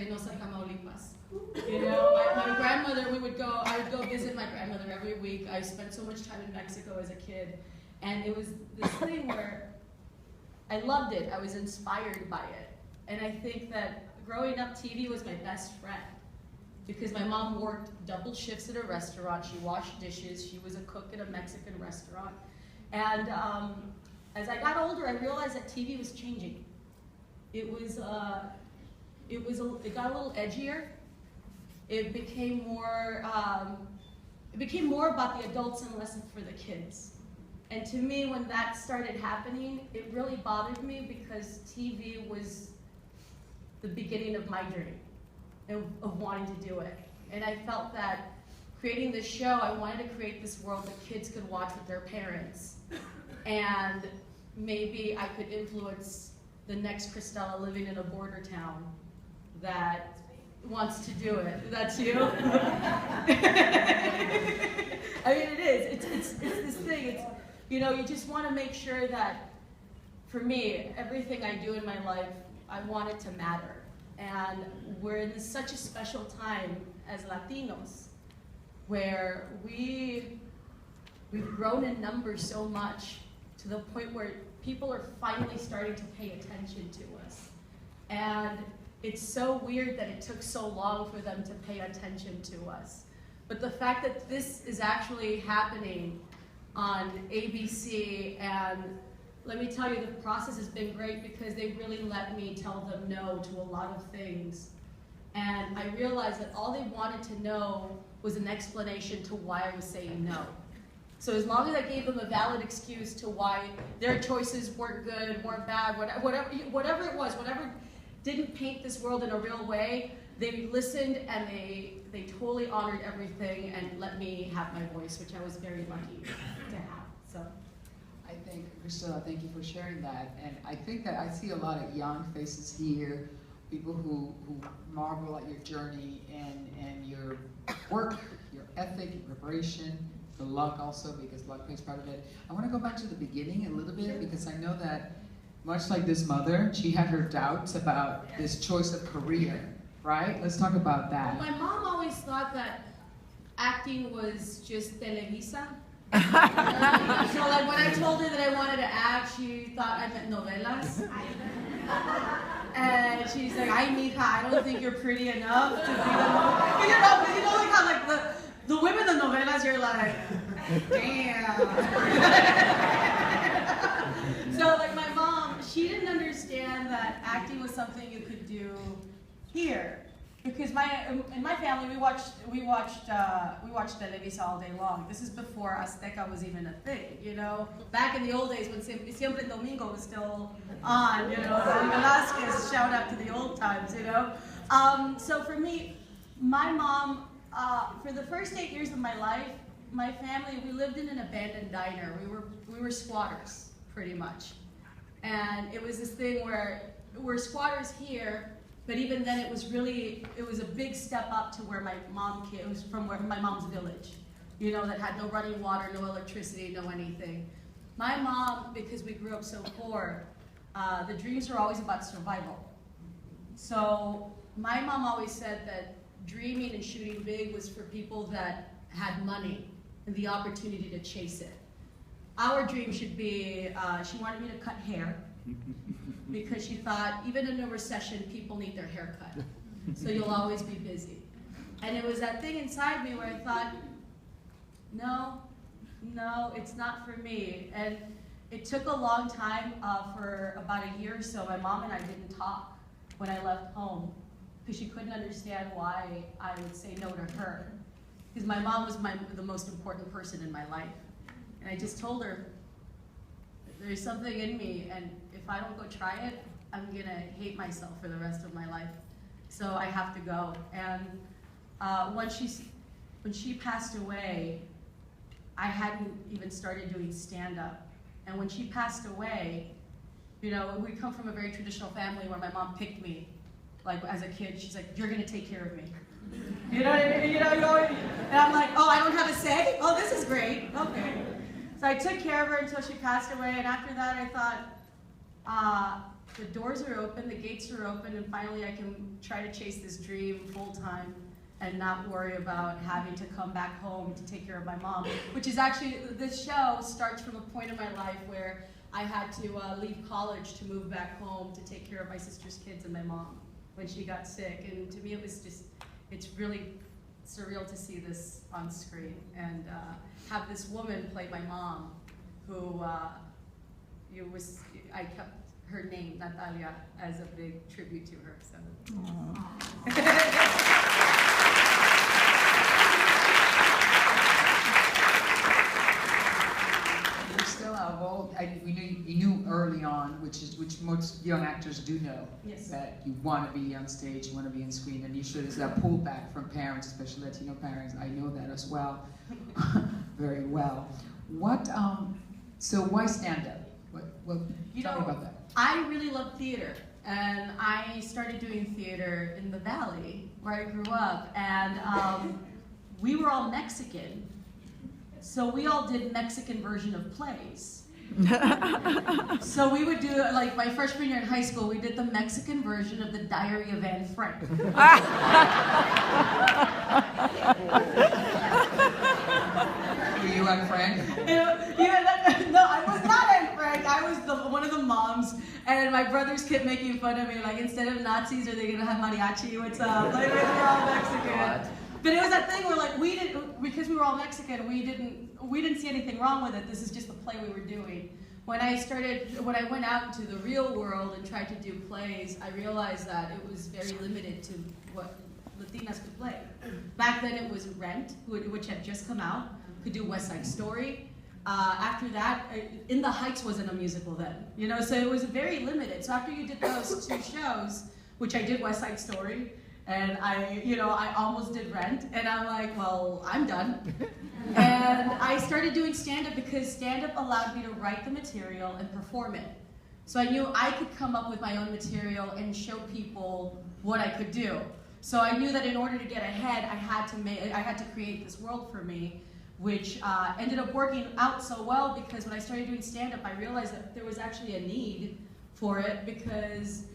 Reynosa, Tamaulipas. You know, my grandmother, I would go visit my grandmother every week. I spent so much time in Mexico as a kid. And it was this thing where I loved it. I was inspired by it. And I think that growing up, TV was my best friend. Because my mom worked double shifts at a restaurant. She washed dishes. She was a cook at a Mexican restaurant. And as I got older, I realized that TV was changing. It got a little edgier. It became more about the adults and less for the kids. And to me, when that started happening, it really bothered me because TV was the beginning of my dream of wanting to do it. And I felt that creating this show, I wanted to create this world that kids could watch with their parents. And maybe I could influence the next Cristela living in a border town that wants to do it. That's you? I mean, it is. It's this thing. You know, you just want to make sure that, for me, everything I do in my life, I want it to matter. And we're in such a special time as Latinos, where we've grown in numbers so much to the point where people are finally starting to pay attention to us. And it's so weird that it took so long for them to pay attention to us. But the fact that this is actually happening on ABC, and let me tell you, the process has been great because they really let me tell them no to a lot of things. And I realized that all they wanted to know was an explanation to why I was saying no. So as long as I gave them a valid excuse to why their choices weren't good, weren't bad, whatever it was, whatever didn't paint this world in a real way, they listened and they totally honored everything and let me have my voice, which I was very lucky to have. So, I think, Cristela, thank you for sharing that. And I think that I see a lot of young faces here, people who marvel at your journey and your work, your ethic, your preparation, the luck also, because luck plays part of it. I want to go back to the beginning a little bit, because I know that much like this mother, she had her doubts about this choice of career, right? Let's talk about that. My mom always thought that acting was just Televisa. So like when I told her that I wanted to act, she thought I meant novelas. And she's like, ay, mija, I don't think you're pretty enough to be the you know like how like the women in novelas, you're like, damn. So like my mom, she didn't understand that acting was something you could do here. Because in my family, we watched Televisa all day long. This is before Azteca was even a thing, you know. Back in the old days when Siempre Domingo was still on, you know. Velasquez, shout out to the old times, you know. So for me, my mom, for the first 8 years of my life, my family, we lived in an abandoned diner. We were squatters, pretty much. And it was this thing where we're squatters here. But even then, it was a big step up to where my mom came. It was from my mom's village, you know, that had no running water, no electricity, no anything. My mom, because we grew up so poor, the dreams were always about survival. So my mom always said that dreaming and shooting big was for people that had money and the opportunity to chase it. Our dream should be, she wanted me to cut hair, because she thought, even in a recession, people need their hair cut. So you'll always be busy. And it was that thing inside me where I thought, no, it's not for me. And it took a long time, for about a year or so, my mom and I didn't talk when I left home, because she couldn't understand why I would say no to her. Because my mom was the most important person in my life. And I just told her, there's something in me, and if I don't go try it, I'm gonna hate myself for the rest of my life. So I have to go. And when she passed away, I hadn't even started doing stand-up. And when she passed away, you know, we come from a very traditional family where my mom picked me. Like as a kid, she's like, you're gonna take care of me. You know what I mean? You know, and I'm like, oh, I don't have a say? Oh, this is great, okay. So I took care of her until she passed away, and after that I thought, the doors are open, the gates are open, and finally I can try to chase this dream full time and not worry about having to come back home to take care of my mom. Which is actually, this show starts from a point in my life where I had to leave college to move back home to take care of my sister's kids and my mom when she got sick. And to me it was just, it's really surreal to see this on screen and have this woman play my mom who I kept her name, Natalia, as a big tribute to her. So. You knew early on, which most young actors do know, yes, that you want to be on stage, you want to be on screen, and you should. There's that pullback from parents, especially Latino parents. I know that as well, very well. So why stand up? Tell me about that. I really love theater, and I started doing theater in the Valley where I grew up, and we were all Mexican, so we all did Mexican version of plays. So we would do, like my freshman year in high school, we did the Mexican version of the Diary of Anne Frank. Were you Anne Frank? No, I was not Anne Frank. I was one of the moms, and my brothers kept making fun of me, like, instead of Nazis, are they gonna have mariachi? What's up? Like, we're all Mexican. What? But it was that thing where, like, we didn't, because we were all Mexican, we didn't see anything wrong with it. This is just the play we were doing. When I went out into the real world and tried to do plays, I realized that it was very limited to what Latinas could play. Back then it was Rent, which had just come out, could do West Side Story. After that, In the Heights wasn't a musical then, you know, so it was very limited. So after you did those two shows, which I did West Side Story, and I almost did Rent, and I'm like, well, I'm done. And I started doing stand-up because stand-up allowed me to write the material and perform it. So I knew I could come up with my own material and show people what I could do. So I knew that in order to get ahead, I had to create this world for me, which ended up working out so well because when I started doing stand-up, I realized that there was actually a need for it because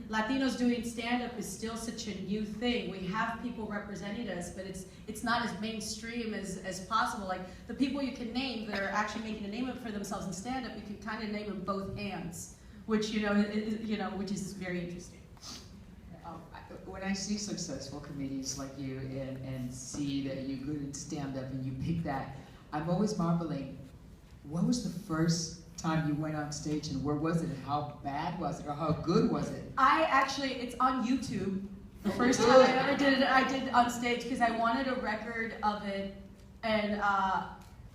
Latinos doing stand-up is still such a new thing. We have people representing us, but it's not as mainstream as possible. Like the people you can name that are actually making a name for themselves in stand-up, you can kind of name them both hands, which which is very interesting. When I see successful comedians like you and see that you're good at stand-up and you pick that, I'm always marveling, what was the first time you went on stage and where was it? How bad was it or how good was it? It's on YouTube. The first time I ever did it, I did on stage because I wanted a record of it, and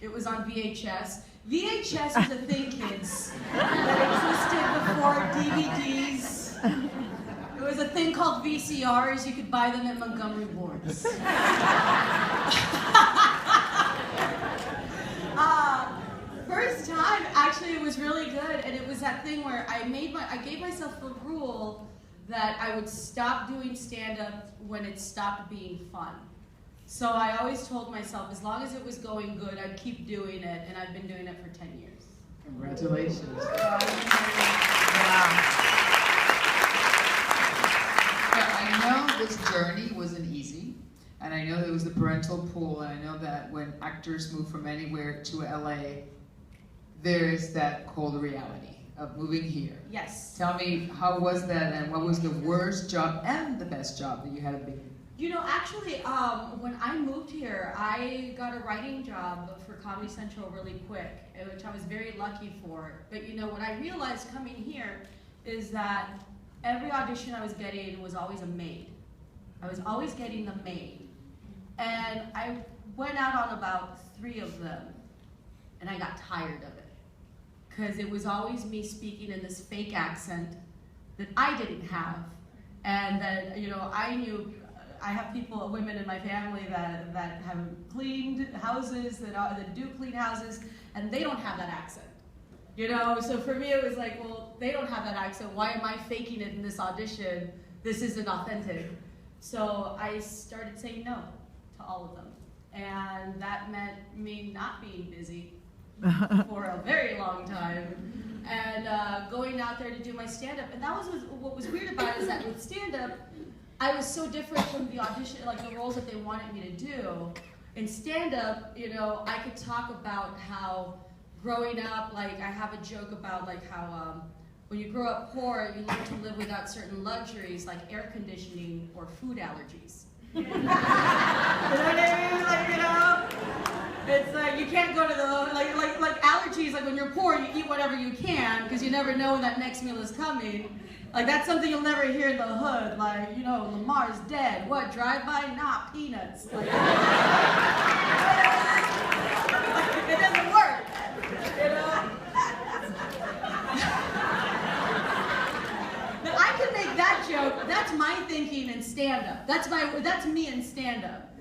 it was on VHS. VHS was a thing, kids, that existed before DVDs. It was a thing called VCRs. You could buy them at Montgomery Ward's. First time, actually, it was really good, and it was that thing where I gave myself a rule that I would stop doing stand-up when it stopped being fun. So I always told myself, as long as it was going good, I'd keep doing it, and I've been doing it for 10 years. Congratulations. Wow. I know this journey wasn't easy, and I know there was the parental pull, and I know that when actors move from anywhere to LA, there is that cold reality of moving here. Yes. Tell me, how was that, and what was the worst job and the best job that you had at Big? You know, actually, when I moved here, I got a writing job for Comedy Central really quick, which I was very lucky for. But you know, what I realized coming here is that every audition I was getting was always a maid. I was always getting the maid. And I went out on about 3 of them, and I got tired of it. Because it was always me speaking in this fake accent that I didn't have. And that, you know, I have women in my family that have cleaned houses, that do clean houses, and they don't have that accent. You know, so for me it was like, well, they don't have that accent. Why am I faking it in this audition? This isn't authentic. So I started saying no to all of them. And that meant me not being busy for a very long time, and going out there to do my stand-up. And that was what was weird about it, is that with stand-up, I was so different from the audition, like the roles that they wanted me to do. In stand-up, you know, I could talk about how growing up, like I have a joke about like how when you grow up poor, you learn to live without certain luxuries like air conditioning or food allergies. You know what I mean? Like, you know, it's like you can't go to the like allergies. Like when you're poor, you eat whatever you can because you never know when that next meal is coming. Like that's something you'll never hear in the hood. Like, you know, Lamar's dead. What, drive-by? Nah, peanuts. Like, it doesn't work. You know. I can make that joke. That's my thinking in stand-up. That's me in stand-up.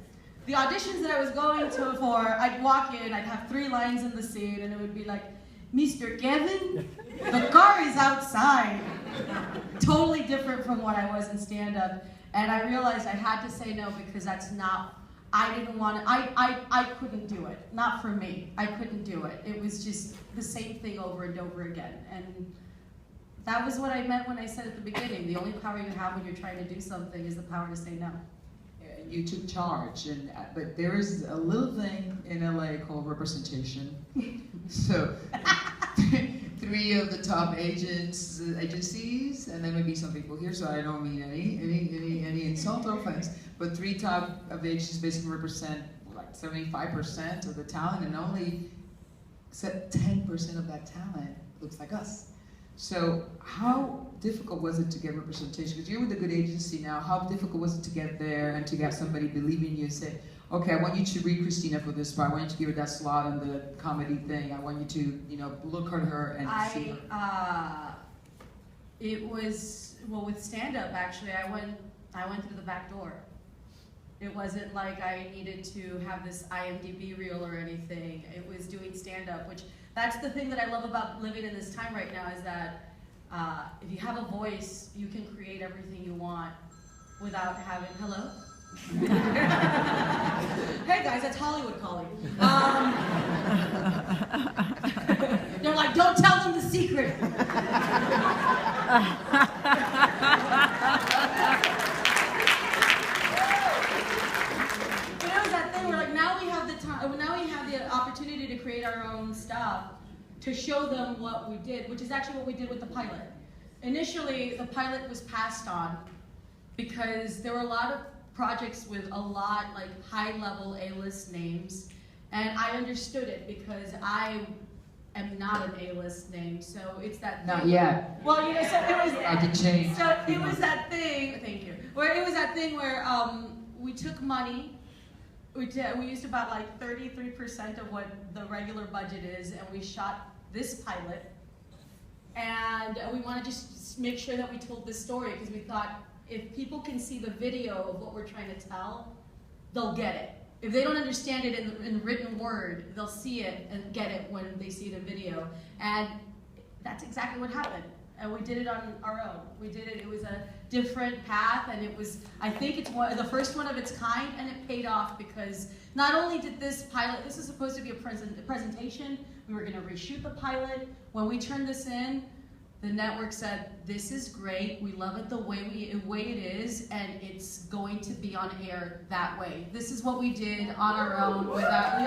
The auditions that I was going to for, I'd walk in, I'd have 3 lines in the scene, and it would be like, Mr. Kevin, the car is outside. Totally different from what I was in stand-up. And I realized I had to say no because that's not, I didn't want to, I couldn't do it. Not for me. I couldn't do it. It was just the same thing over and over again. And that was what I meant when I said at the beginning, the only power you have when you're trying to do something is the power to say no. You took charge, but there is a little thing in LA called representation. So 3 of the top agencies, and there may be some people here, so I don't mean any insult or offense, but 3 top of agencies basically represent like 75% of the talent, and only 10% of that talent looks like us. So how difficult was it to get representation? Because you're with a good agency now. How difficult was it to get there and to have somebody believe in you and say, okay, I want you to read Cristina for this part. I want you to give her that slot on the comedy thing. I want you to, you know, look at her and see her. It was, well, with stand-up, actually, I went through the back door. It wasn't like I needed to have this IMDb reel or anything. It was doing stand-up, which that's the thing that I love about living in this time right now, is that if you have a voice, you can create everything you want without having, hello? Hey guys, that's Hollywood calling. They're like, don't tell them the secret. Now we have the opportunity to create our own stuff, to show them what we did, which is actually what we did with the pilot. Initially, the pilot was passed on because there were a lot of projects with a lot, like, high-level A-list names, and I understood it because I am not an A-list name, so it's that thing. Not yet. Well, you know, so it was. I could change. So it was that thing. Thank you. Where it was that thing where we took money. We used about like 33% of what the regular budget is, and we shot this pilot. And we want to just make sure that we told this story, because we thought if people can see the video of what we're trying to tell, they'll get it. If they don't understand it in written word, they'll see it and get it when they see the video. And that's exactly what happened. And we did it on our own. We did it. It was a different path, and it was, I think it's the first one of its kind, and it paid off because not only did this pilot, this is supposed to be a presentation, we were going to reshoot the pilot. When we turned this in, the network said, this is great, we love it the way it is, and it's going to be on air that way. This is what we did on our own without...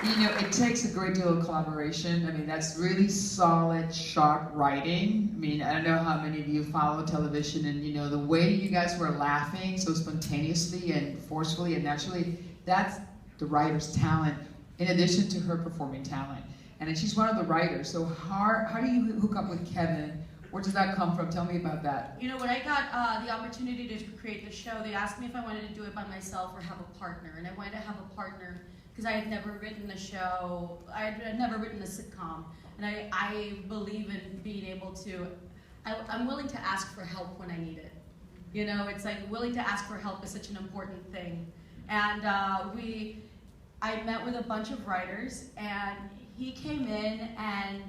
You know, it takes a great deal of collaboration. I mean, that's really solid, sharp writing. I mean, I don't know how many of you follow television, and you know, the way you guys were laughing so spontaneously and forcefully and naturally, that's the writer's talent, in addition to her performing talent. And then she's one of the writers. So how do you hook up with Kevin? Where does that come from? Tell me about that. You know, when I got the opportunity to create the show, they asked me if I wanted to do it by myself or have a partner. And I wanted to have a partner because I had never written a show, I had never written a sitcom. And I believe in being able to, I'm willing to ask for help when I need it. You know, it's like willing to ask for help is such an important thing. And I met with a bunch of writers, and he came in and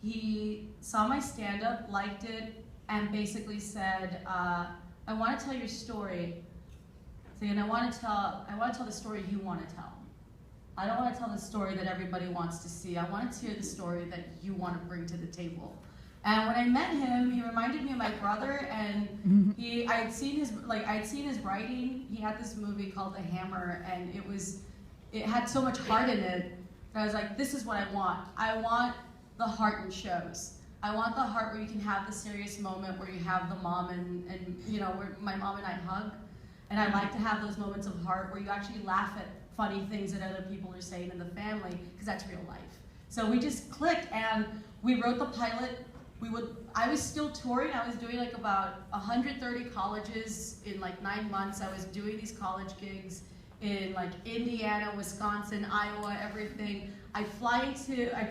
he saw my stand-up, liked it, and basically said, I want to tell your story, and I want to tell the story you want to tell. I don't want to tell the story that everybody wants to see. I want to hear the story that you want to bring to the table. And when I met him, he reminded me of my brother, and I had seen his writing. He had this movie called The Hammer, and it had so much heart in it. I was like, this is what I want. I want the heart in shows. I want the heart where you can have the serious moment where you have the mom and where my mom and I hug. And I like to have those moments of heart where you actually laugh at funny things that other people are saying in the family, because that's real life. So we just clicked, and we wrote the pilot. I was still touring. I was doing like about 130 colleges in like 9 months. I was doing these college gigs in like Indiana, Wisconsin, Iowa, everything. I'd fly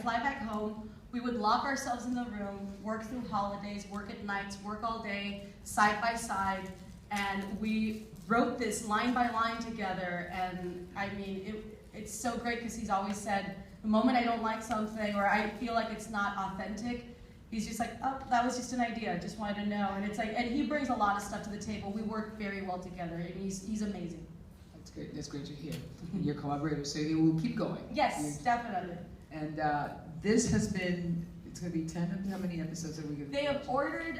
back home. We would lock ourselves in the room, work through holidays, work at nights, work all day, side by side, and we wrote this line by line together. And I mean, it's so great because he's always said, the moment I don't like something or I feel like it's not authentic, he's just like, oh, that was just an idea, just wanted to know. And it's like, and he brings a lot of stuff to the table. We work very well together, and he's amazing. That's great. That's great to hear. Your collaborators, so you will keep going. Yes, definitely. And this has been, it's going to be 10, how many episodes are we going to They have ordered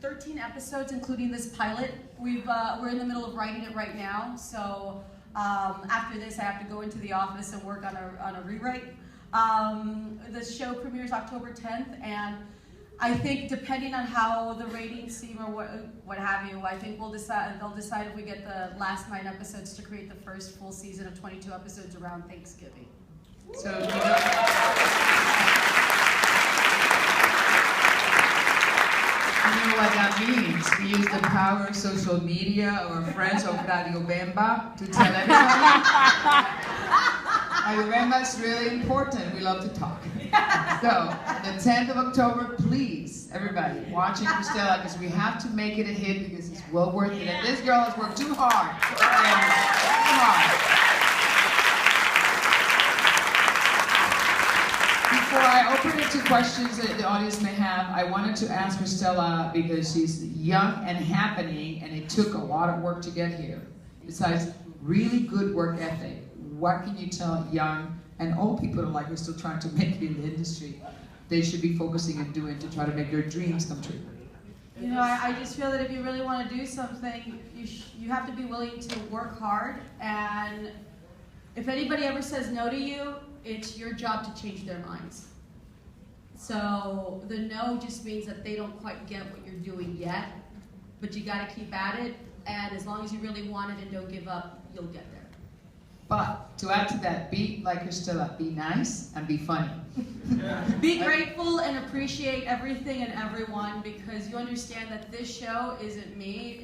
13 episodes, including this pilot. We're in the middle of writing it right now, so after this I have to go into the office and work on a rewrite. The show premieres October 10th, and I think depending on how the ratings seem or what have you, I think they'll decide if we get the last 9 episodes to create the first full season of 22 episodes around Thanksgiving. So you know what that means. We use the power of social media or friends of Radio Bemba to tell everybody. Radio Bemba is really important. We love to talk. So, the 10th of October, please, everybody, watching Cristela, because we have to make it a hit because it's well worth it. And this girl has worked too hard. Too hard. Before I open it to questions that the audience may have, I wanted to ask Cristela, because she's young and happening, and it took a lot of work to get here. Besides really good work ethic, what can you tell young and old people like who are still trying to make it in the industry they should be focusing and doing to try to make their dreams come true? You know, I just feel that if you really want to do something, you have to be willing to work hard, and if anybody ever says no to you, it's your job to change their minds. So the no just means that they don't quite get what you're doing yet, but you got to keep at it, and as long as you really want it and don't give up, you'll get there. But to add to that, be like Cristela, be nice and be funny. Be grateful and appreciate everything and everyone, because you understand that this show isn't me,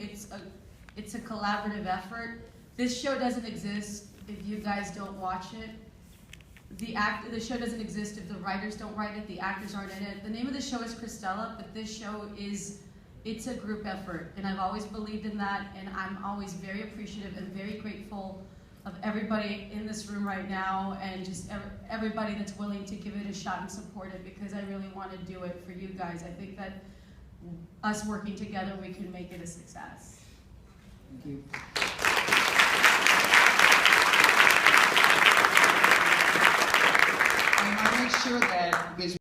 it's a collaborative effort. This show doesn't exist if you guys don't watch it. The show doesn't exist if the writers don't write it, the actors aren't in it. The name of the show is Cristela, but this show it's a group effort, and I've always believed in that, and I'm always very appreciative and very grateful of everybody in this room right now, and just everybody that's willing to give it a shot and support it, because I really want to do it for you guys. I think that us working together, we can make it a success. Thank you. I want to make sure that, because